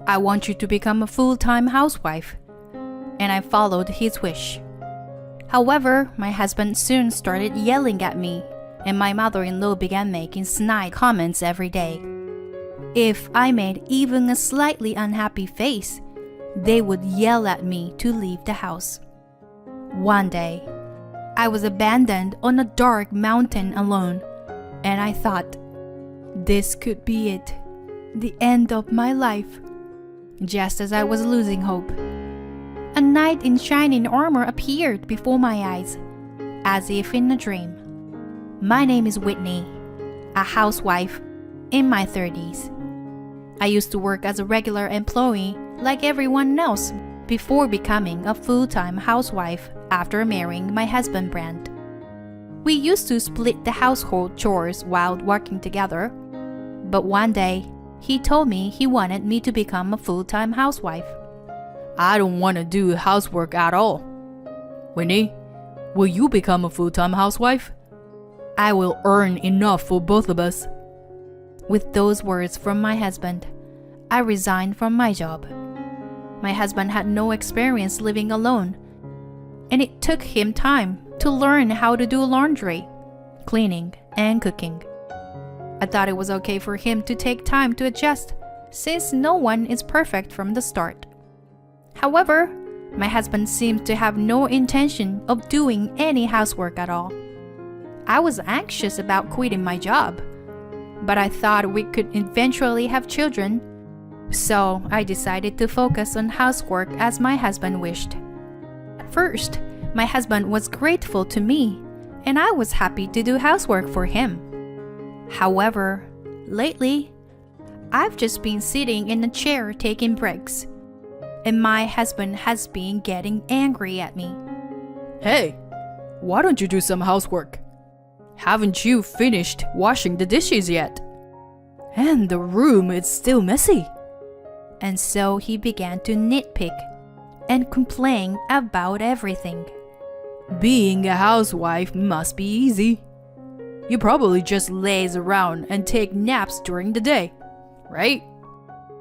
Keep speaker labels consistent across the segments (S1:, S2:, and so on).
S1: I want you to become a full-time housewife. And I followed his wish. However, my husband soon started yelling at me, and my mother-in-law began making snide comments every day. If I made even a slightly unhappy face, they would yell at me to leave the house. One day, I was abandoned on a dark mountain alone, and I thought, this could be it, the end of my life. Just as I was losing hope, a knight in shining armor appeared before my eyes, as if in a dream. My name is Whitney, a housewife in my 30s. I used to work as a regular employee like everyone else before becoming a full-time housewife after marrying my husband Brent. We used to split the household chores while working together, but one day he told me he wanted me to become a full-time housewife.
S2: I don't want to do housework at all. Winnie, will you become a full-time housewife? I will earn enough for both of us.
S1: With those words from my husband, I resigned from my job. My husband had no experience living alone, and it took him time to learn how to do laundry, cleaning, and cooking. I thought it was okay for him to take time to adjust, since no one is perfect from the start. However, my husband seemed to have no intention of doing any housework at all. I was anxious about quitting my job, but I thought we could eventually have children, so I decided to focus on housework as my husband wished. At first, my husband was grateful to me, and I was happy to do housework for him. However, lately, I've just been sitting in a chair taking breaks, and my husband has been getting angry at me.
S2: Hey, why don't you do some housework? Haven't you finished washing the dishes yet? And the room is still messy.
S1: And so he began to nitpick and complain about everything.
S2: Being a housewife must be easy. You probably just laze around and take naps during the day, right?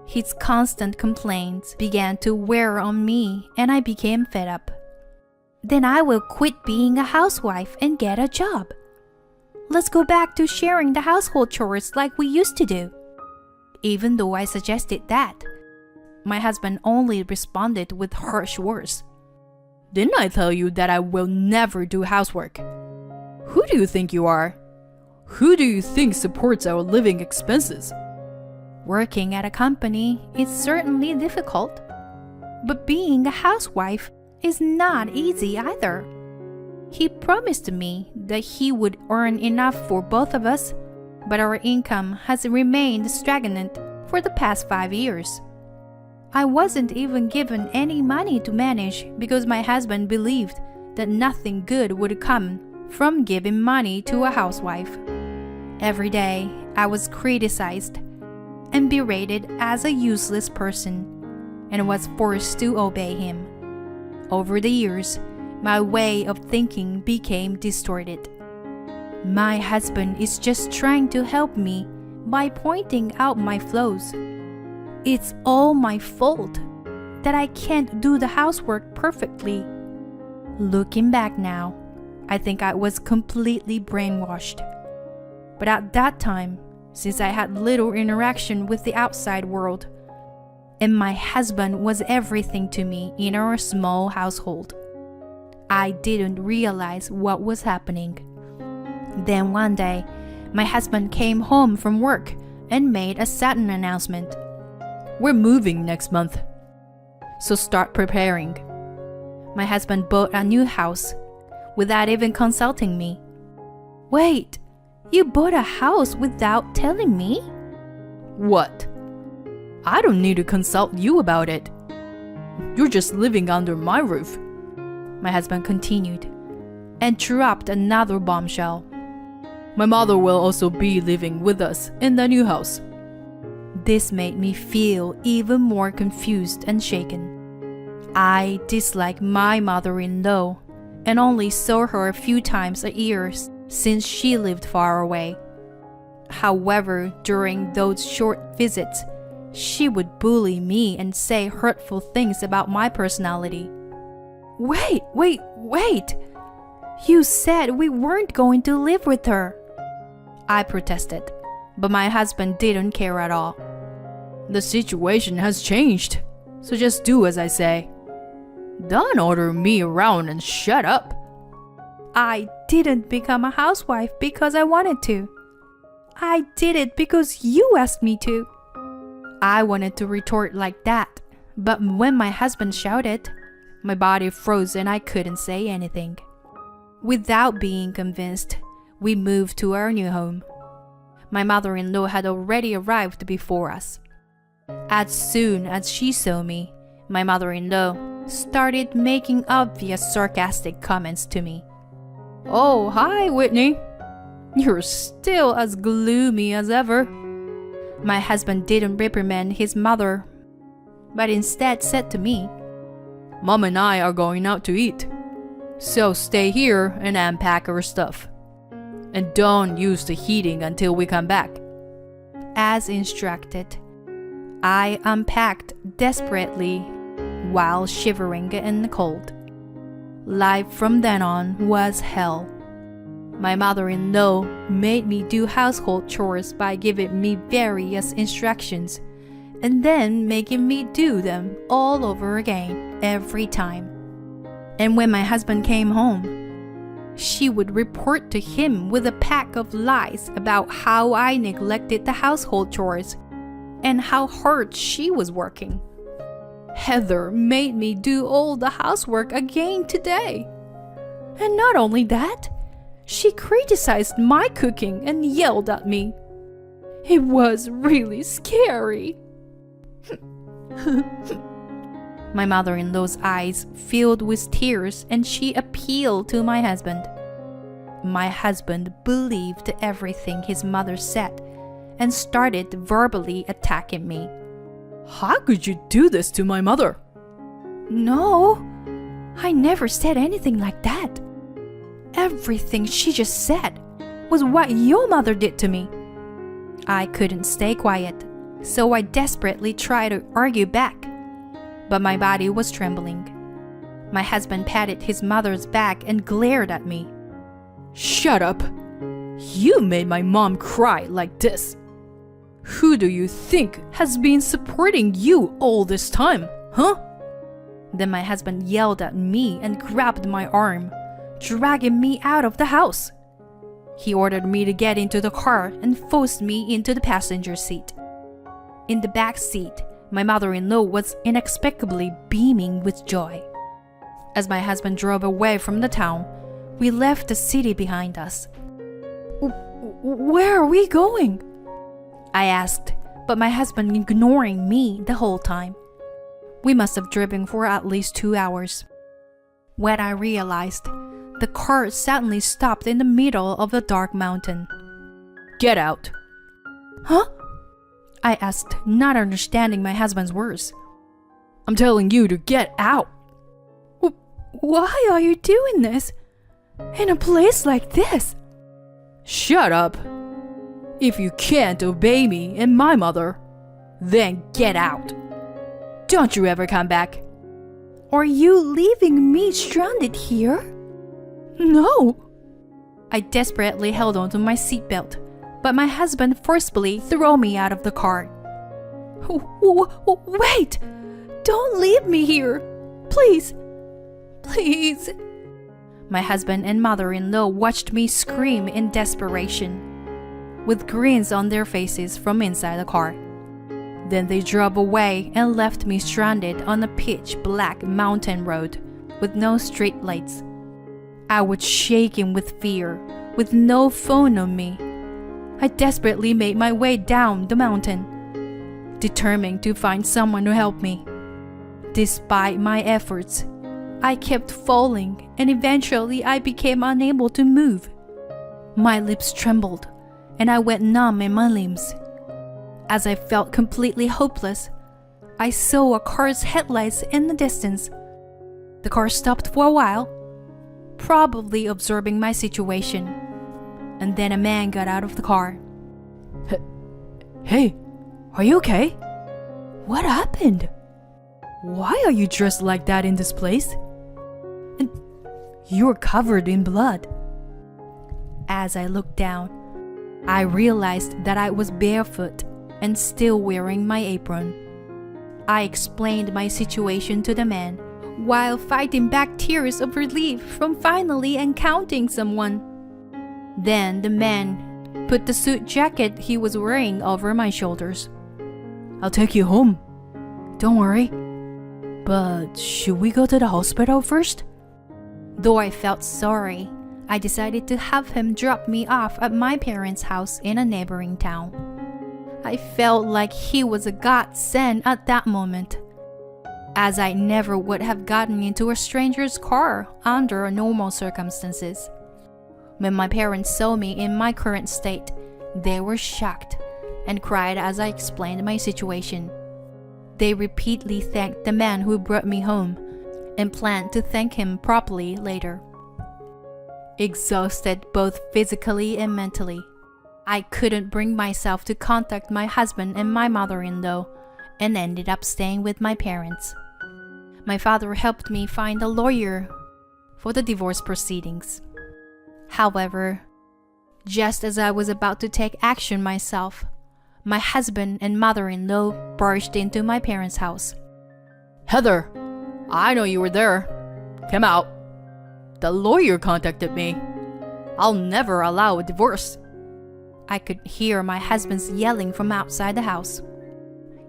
S1: His constant complaints began to wear on me, and I became fed up. Then I will quit being a housewife and get a job. Let's go back to sharing the household chores like we used to do. Even though I suggested that, my husband only responded with harsh words.
S2: Didn't I tell you that I will never do housework? Who do you think you are? Who do you think supports our living expenses?
S1: Working at a company is certainly difficult, but being a housewife is not easy either. He promised me that he would earn enough for both of us, but our income has remained stagnant for the past 5 years. I wasn't even given any money to manage because my husband believed that nothing good would come from giving money to a housewife. Every day, I was criticized and berated as a useless person and was forced to obey him. Over the years, my way of thinking became distorted. My husband is just trying to help me by pointing out my flaws. It's all my fault that I can't do the housework perfectly. Looking back now, I think I was completely brainwashed. But at that time, since I had little interaction with the outside world, and my husband was everything to me in our small household, I didn't realize what was happening. Then one day, my husband came home from work and made a sudden announcement.
S2: We're moving next month, so start preparing.
S1: My husband bought a new house without even consulting me. Wait, you bought a house without telling me?
S2: What? I don't need to consult you about it. You're just living under my roof.
S1: My husband continued, and dropped another bombshell.
S2: My mother will also be living with us in the new house.
S1: This made me feel even more confused and shaken. I disliked my mother-in-law and only saw her a few times a year since she lived far away. However, during those short visits, She would bully me and say hurtful things about my personality. Wait! You said we weren't going to live with her. I protested, but my husband didn't care at all.
S2: The situation has changed, so just do as I say. Don't order me around and shut up.
S1: I didn't become a housewife because I wanted to. I did it because you asked me to. I wanted to retort like that, but when my husband shouted, my body froze and I couldn't say anything. Without being convinced, we moved to our new home. My mother-in-law had already arrived before us. As soon as she saw me, my mother-in-law started making obvious sarcastic comments to me.
S2: Oh, hi, Whitney. You're still as gloomy as ever.
S1: My husband didn't reprimand his mother, but instead said to me,
S2: Mom and I are going out to eat, so stay here and unpack our stuff. And don't use the heating until we come back.
S1: As instructed, I unpacked desperately while shivering in the cold. Life from then on was hell. My mother-in-law made me do household chores by giving me various instructions and then making me do them all over again every time. And when my husband came home, she would report to him with a pack of lies about how I neglected the household chores and how hard she was working. Heather made me do all the housework again today. And not only that, she criticized my cooking and yelled at me. It was really scary. My mother-in-law's eyes filled with tears and she appealed to my husband. My husband believed everything his mother said and started verbally attacking me.
S2: How could you do this to my mother?
S1: No, I never said anything like that. Everything she just said was what your mother did to me. I couldn't stay quiet, so I desperately tried to argue back, but my body was trembling. My husband patted his mother's back and glared at me.
S2: Shut up! You made my mom cry like this. Who do you think has been supporting you all this time, huh?
S1: Then my husband yelled at me and grabbed my arm, dragging me out of the house. He ordered me to get into the car and forced me into the passenger seat. In the back seat, my mother-in-law was inexplicably beaming with joy. As my husband drove away from the town, we left the city behind us. Where are we going? I asked, but my husband ignoring me the whole time. We must have driven for at least 2 hours. When I realized, the car suddenly stopped in the middle of a dark mountain.
S2: Get out.
S1: Huh? I asked, not understanding my husband's words.
S2: I'm telling you to get out.
S1: Why are you doing this? In a place like this?
S2: Shut up. If you can't obey me and my mother, then get out. Don't you ever come back.
S1: Are you leaving me stranded here? No. I desperately held onto my seatbelt, but my husband forcefully threw me out of the car. Wait! Don't leave me here! Please! Please! My husband and mother-in-law watched me scream in desperation, with grins on their faces from inside the car. Then they drove away and left me stranded on a pitch-black mountain road with no street lights. I was shaking with fear, with no phone on me. I desperately made my way down the mountain, determined to find someone to help me. Despite my efforts, I kept falling and eventually I became unable to move. My lips trembled and I went numb in my limbs. As I felt completely hopeless, I saw a car's headlights in the distance. The car stopped for a while, probably observing my situation, and then a man got out of the car.
S2: Hey, are you okay? What happened? Why are you dressed like that in this place? And you're covered in blood.
S1: As I looked down, I realized that I was barefoot and still wearing my apron. I explained my situation to the man while fighting back tears of relief from finally encountering someone. Then the man put the suit jacket he was wearing over my shoulders.
S2: I'll take you home. Don't worry. But should we go to the hospital first?
S1: Though I felt sorry, I decided to have him drop me off at my parents' house in a neighboring town. I felt like he was a godsend at that moment, as I never would have gotten into a stranger's car under normal circumstances. When my parents saw me in my current state, they were shocked and cried as I explained my situation. They repeatedly thanked the man who brought me home and planned to thank him properly later. Exhausted both physically and mentally, I couldn't bring myself to contact my husband and my mother-in-law and ended up staying with my parents. My father helped me find a lawyer for the divorce proceedings. However, just as I was about to take action myself, my husband and mother-in-law barged into my parents' house.
S2: Heather, I know you were there. Come out. The lawyer contacted me. I'll never allow a divorce.
S1: I could hear my husband's yelling from outside the house.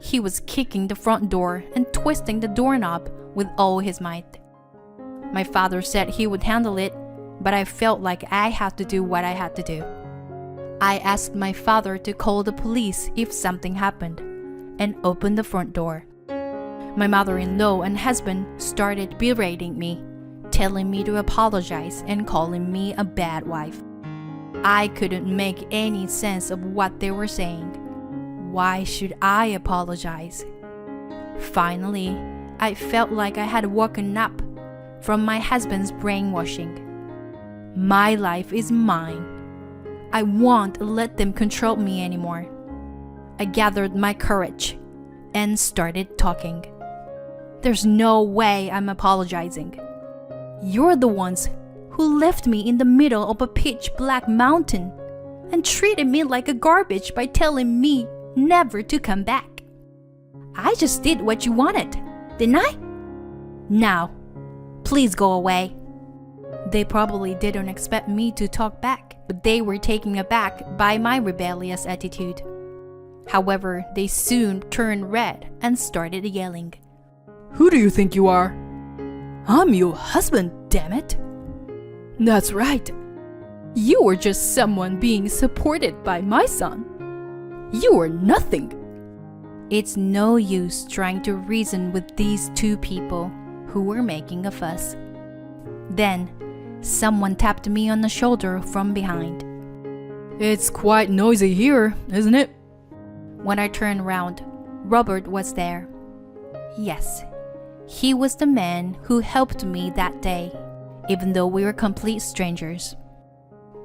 S1: He was kicking the front door and twisting the doorknob with all his might. My father said he would handle it, but I felt like I had to do what I had to do. I asked my father to call the police if something happened, and opened the front door. My mother-in-law and husband started berating me, telling me to apologize and calling me a bad wife. I couldn't make any sense of what they were saying. Why should I apologize? Finally, I felt like I had woken up from my husband's brainwashing. My life is mine. I won't let them control me anymore. I gathered my courage and started talking. There's no way I'm apologizing. You're the ones who left me in the middle of a pitch black mountain and treated me like a garbage by telling me never to come back. I just did what you wanted, didn't I? Now, please go away. They probably didn't expect me to talk back, but they were taken aback by my rebellious attitude. However, they soon turned red and started yelling.
S2: Who do you think you are? I'm your husband, damn it. That's right. You were just someone being supported by my son. You were nothing.
S1: It's no use trying to reason with these two people who were making a fuss. Then, someone tapped me on the shoulder from behind.
S2: It's quite noisy here, isn't it?
S1: When I turned around, Robert was there. Yes, he was the man who helped me that day, even though we were complete strangers.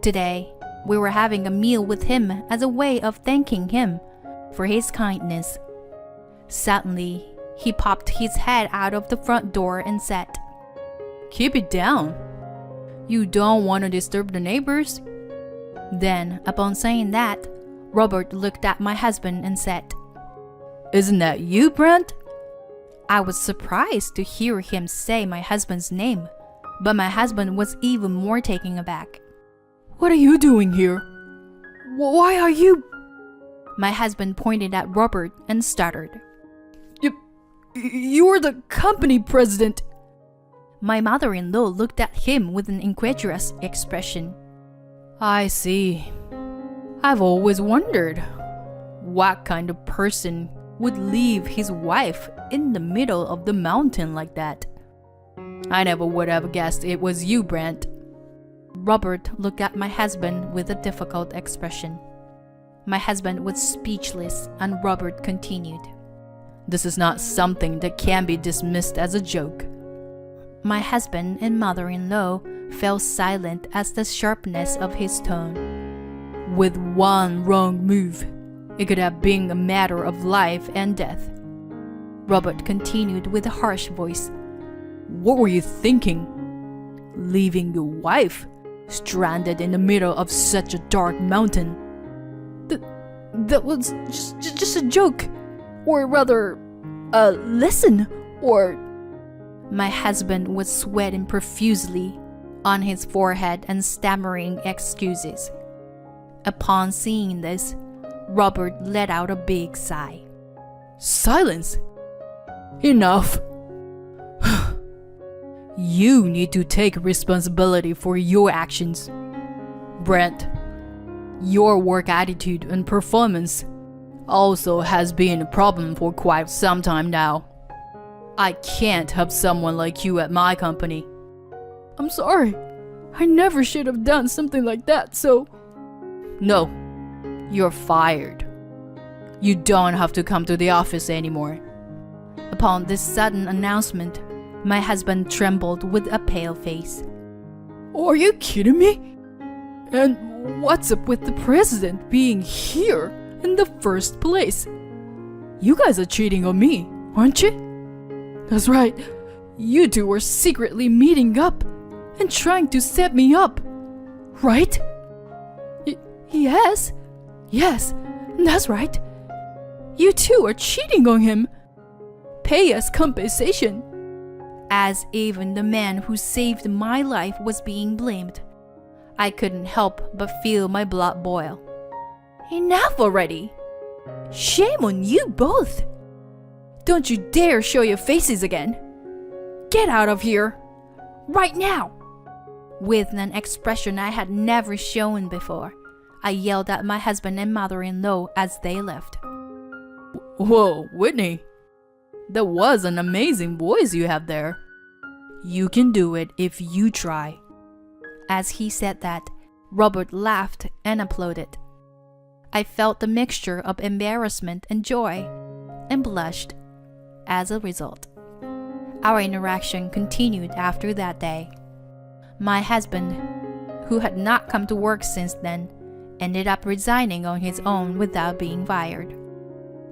S1: Today, we were having a meal with him as a way of thanking him for his kindness. Suddenly, he popped his head out of the front door and said,
S2: Keep it down. You don't want to disturb the neighbors.
S1: Then, upon saying that, Robert looked at my husband and said,
S2: Isn't that you, Brent?
S1: I was surprised to hear him say my husband's name, but my husband was even more taken aback.
S2: What are you doing here? Why are you...
S1: My husband pointed at Robert and stuttered.
S2: You're the company president.
S1: My mother-in-law looked at him with an incredulous expression.
S2: I see. I've always wondered what kind of person would leave his wife in the middle of the mountain like that. I never would have guessed it was you, Brent.
S1: Robert looked at my husband with a difficult expression. My husband was speechless, and Robert continued.
S2: This is not something that can be dismissed as a joke.
S1: My husband and mother-in-law fell silent at the sharpness of his tone.
S2: With one wrong move, it could have been a matter of life and death.
S1: Robert continued with a harsh voice.
S2: What were you thinking? Leaving your wife stranded in the middle of such a dark mountain?
S1: That was just a joke. Or rather, a lesson, or... My husband was sweating profusely on his forehead and stammering excuses. Upon seeing this, Robert let out a big sigh.
S2: Silence! Enough! You need to take responsibility for your actions. Brent, your work attitude and performance also has been a problem for quite some time now. I can't have someone like you at my company.
S1: I'm sorry. I never should have done something like that, so...
S2: No, you're fired. You don't have to come to the office anymore.
S1: Upon this sudden announcement, my husband trembled with a pale face.
S2: Are you kidding me? And what's up with the president being here in the first place? You guys are cheating on me, aren't you? That's right. You two were secretly meeting up and trying to set me up, right?
S1: Yes, that's right. You two are cheating on him. Pay us compensation. As even the man who saved my life was being blamed, I couldn't help but feel my blood boil. Enough already! Shame on you both! Don't you dare show your faces again! Get out of here! Right now! With an expression I had never shown before, I yelled at my husband and mother-in-law as they left.
S2: Whoa, Whitney! That was an amazing voice you have there. You can do it if you try.
S1: As he said that, Robert laughed and applauded. I felt the mixture of embarrassment and joy, and blushed as a result. Our interaction continued after that day. My husband, who had not come to work since then, ended up resigning on his own without being fired.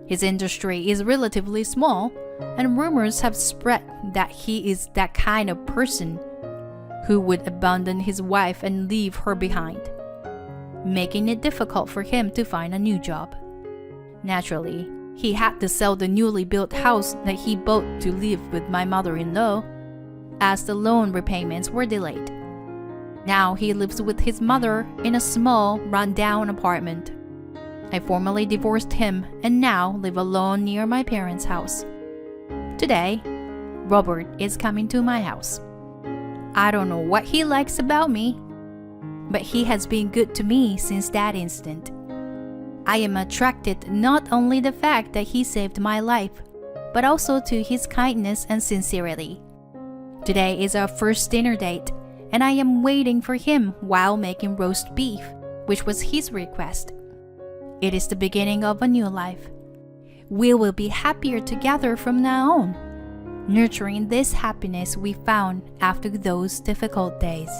S1: His industry is relatively small, and rumors have spread that he is that kind of person who would abandon his wife and leave her behind, making it difficult for him to find a new job. Naturally, he had to sell the newly built house that he bought to live with my mother-in-law, as the loan repayments were delayed. Now he lives with his mother in a small, run-down apartment. I formally divorced him and now live alone near my parents' house. Today, Robert is coming to my house. I don't know what he likes about me, but he has been good to me since that instant. I am attracted not only the fact that he saved my life, but also to his kindness and sincerity. Today is our first dinner date, and I am waiting for him while making roast beef, which was his request. It is the beginning of a new life. We will be happier together from now on, nurturing this happiness we found after those difficult days.